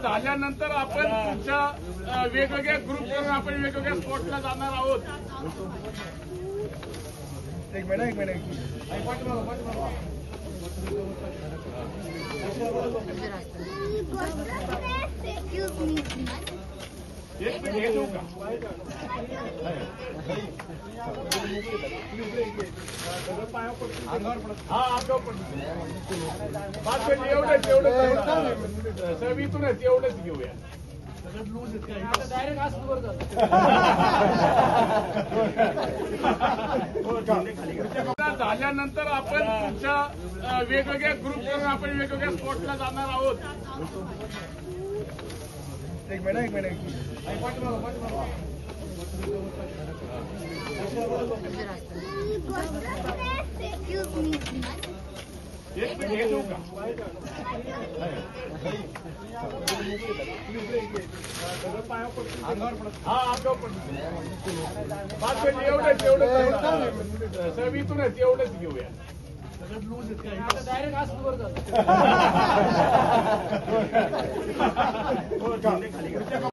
झाल्यानंतर आपण तुमच्या वेगवेगळ्या ग्रुप करून आपण वेगवेगळ्या स्पॉटला जाणार आहोत. एक मिनिट एक मिनिट हे देऊ का? हा अंगावर पडतो. पाच मिनिट एवढंच सवितूनच एवढंच घेऊया. झाल्यानंतर आपण तुमच्या वेगवेगळ्या ग्रुप करून आपण वेगवेगळ्या स्पॉटला जाणार आहोत. एक मिनिट एक मिनिट हे देऊ का? हा अंगावर पडतो. पाच मिनिट एवढंच सवितूनच एवढंच घेऊया. डायरेक्ट